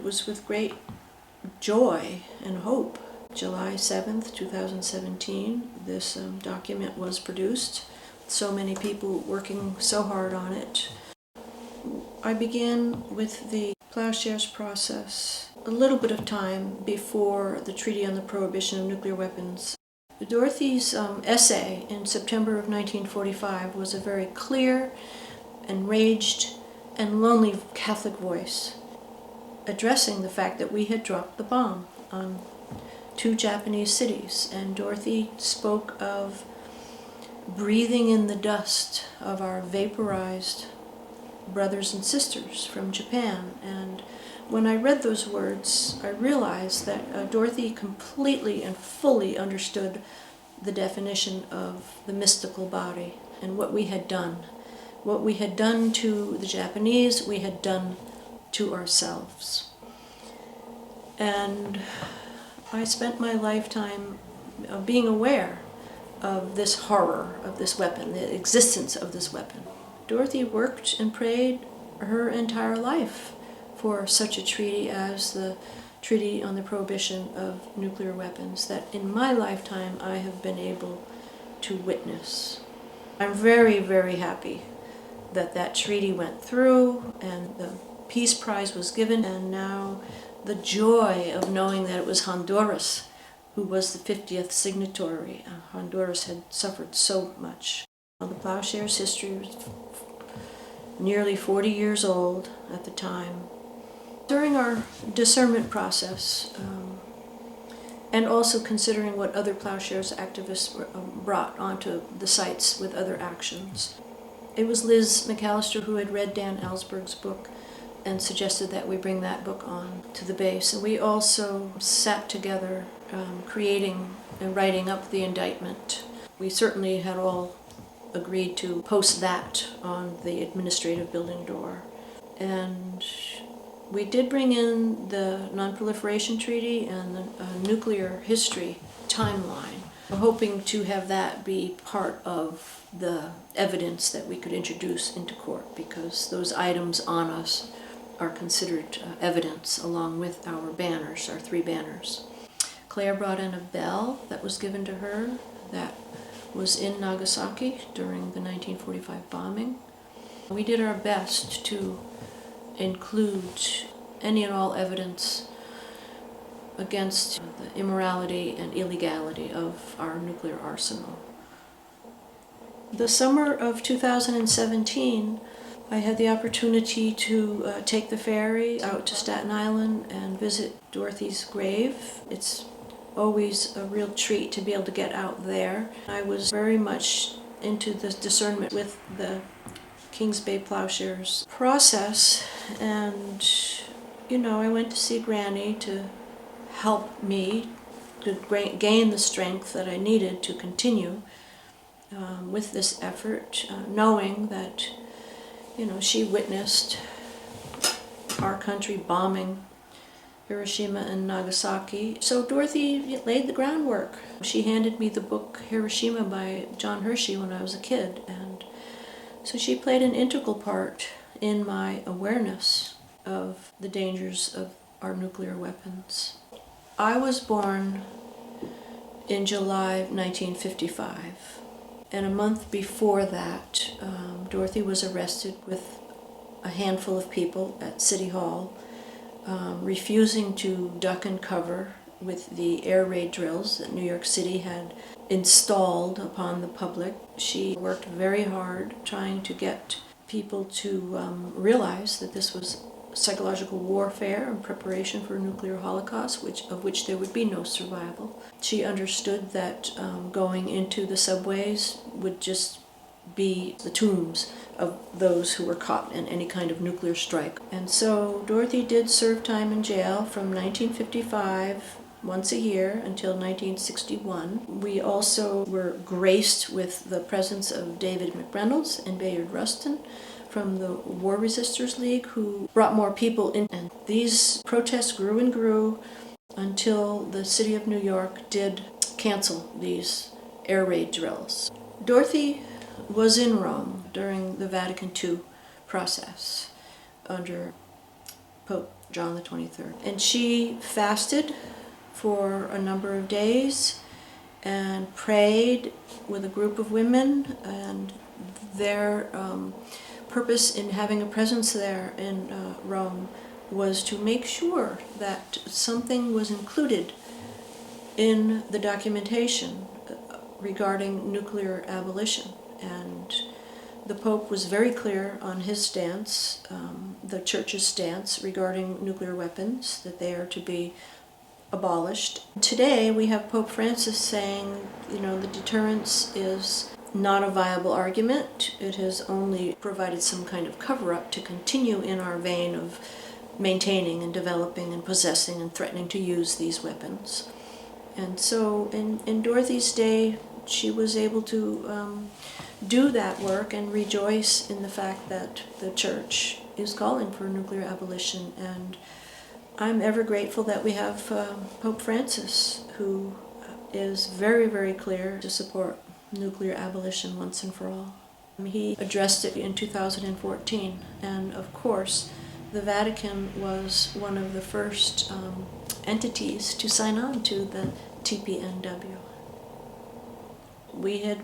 was with great joy and hope. July 7th, 2017, this document was produced. So many people working so hard on it. I began with the Plowshares process a little bit of time before the Treaty on the Prohibition of Nuclear Weapons. Dorothy's essay in September of 1945 was a very clear, enraged, and lonely Catholic voice, addressing the fact that we had dropped the bomb on 2 Japanese cities. And Dorothy spoke of breathing in the dust of our vaporized brothers and sisters from Japan. And when I read those words, I realized that Dorothy completely and fully understood the definition of the mystical body and what we had done. What we had done to the Japanese, we had done to ourselves. And I spent my lifetime being aware of this horror of this weapon, the existence of this weapon. Dorothy worked and prayed her entire life for such a treaty as the Treaty on the Prohibition of Nuclear Weapons that in my lifetime I have been able to witness. I'm very, very happy that that treaty went through and the Peace Prize was given, and now the joy of knowing that it was Honduras who was the 50th signatory. Honduras had suffered so much. The Plowshares' history was nearly 40 years old at the time. During our discernment process, and also considering what other Plowshares activists brought onto the sites with other actions, it was Liz McAlister who had read Dan Ellsberg's book and suggested that we bring that book on to the base. And we also sat together creating and writing up the indictment. We certainly had all agreed to post that on the administrative building door. And we did bring in the Non-Proliferation Treaty and the nuclear history timeline, hoping to have that be part of the evidence that we could introduce into court, because those items on us are considered evidence along with our banners, our 3 banners. Clare brought in a bell that was given to her that was in Nagasaki during the 1945 bombing. We did our best to include any and all evidence against the immorality and illegality of our nuclear arsenal. The summer of 2017, I had the opportunity to take the ferry out to Staten Island and visit Dorothy's grave. It's always a real treat to be able to get out there. I was very much into the discernment with the Kings Bay Plowshares process, and I went to see Granny to help me to gain the strength that I needed to continue with this effort, knowing that she witnessed our country bombing Hiroshima and Nagasaki. So Dorothy laid the groundwork. She handed me the book Hiroshima by John Hershey when I was a kid, and so she played an integral part in my awareness of the dangers of our nuclear weapons. I was born in July 1955, and a month before that, Dorothy was arrested with a handful of people at City Hall, refusing to duck and cover with the air raid drills that New York City had installed upon the public. She worked very hard trying to get people to realize that this was psychological warfare and preparation for a nuclear holocaust, of which there would be no survival. She understood that going into the subways would just be the tombs of those who were caught in any kind of nuclear strike. And so Dorothy did serve time in jail from 1955 once a year until 1961. We also were graced with the presence of David McReynolds and Bayard Rustin from the War Resisters League, who brought more people in. And these protests grew and grew until the city of New York did cancel these air raid drills. Dorothy was in Rome during the Vatican II process under Pope John the 23rd. And she fasted for a number of days and prayed with a group of women, and their purpose in having a presence there in Rome was to make sure that something was included in the documentation regarding nuclear abolition. And the Pope was very clear on his stance, the Church's stance regarding nuclear weapons, that they are to be abolished. Today we have Pope Francis saying, the deterrence is not a viable argument. It has only provided some kind of cover-up to continue in our vein of maintaining and developing and possessing and threatening to use these weapons. And so in Dorothy's day, she was able to do that work and rejoice in the fact that the Church is calling for nuclear abolition. And I'm ever grateful that we have Pope Francis, who is very, very clear to support nuclear abolition once and for all. He addressed it in 2014, and of course, the Vatican was one of the first entities to sign on to the TPNW. We had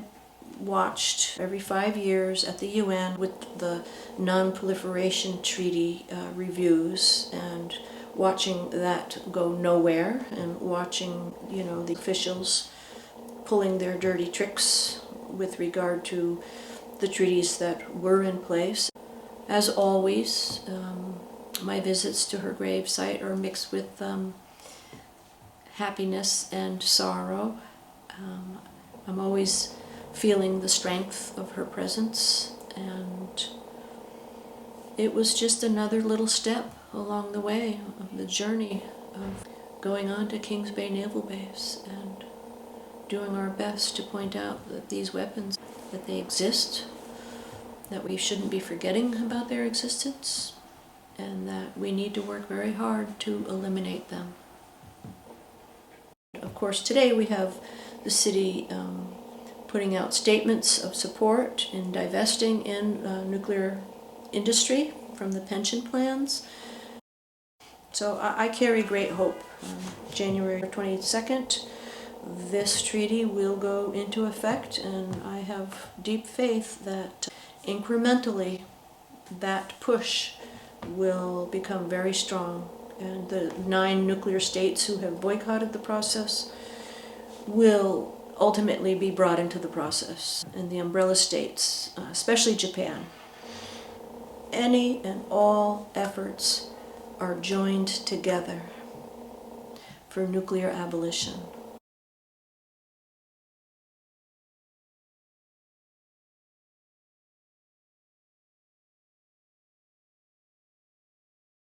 watched every 5 years at the UN with the non-proliferation treaty reviews, and watching that go nowhere, and watching the officials pulling their dirty tricks with regard to the treaties that were in place. As always, my visits to her gravesite are mixed with happiness and sorrow. I'm always feeling the strength of her presence, and it was just another little step along the way of the journey of going on to Kings Bay Naval Base and doing our best to point out that these weapons, that they exist, that we shouldn't be forgetting about their existence, and that we need to work very hard to eliminate them. Of course, today we have the city putting out statements of support in divesting in nuclear industry from the pension plans. So I carry great hope. January 22nd, this treaty will go into effect, and I have deep faith that incrementally that push will become very strong, and the 9 nuclear states who have boycotted the process will ultimately be brought into the process, and the umbrella states, especially Japan. Any and all efforts are joined together for nuclear abolition.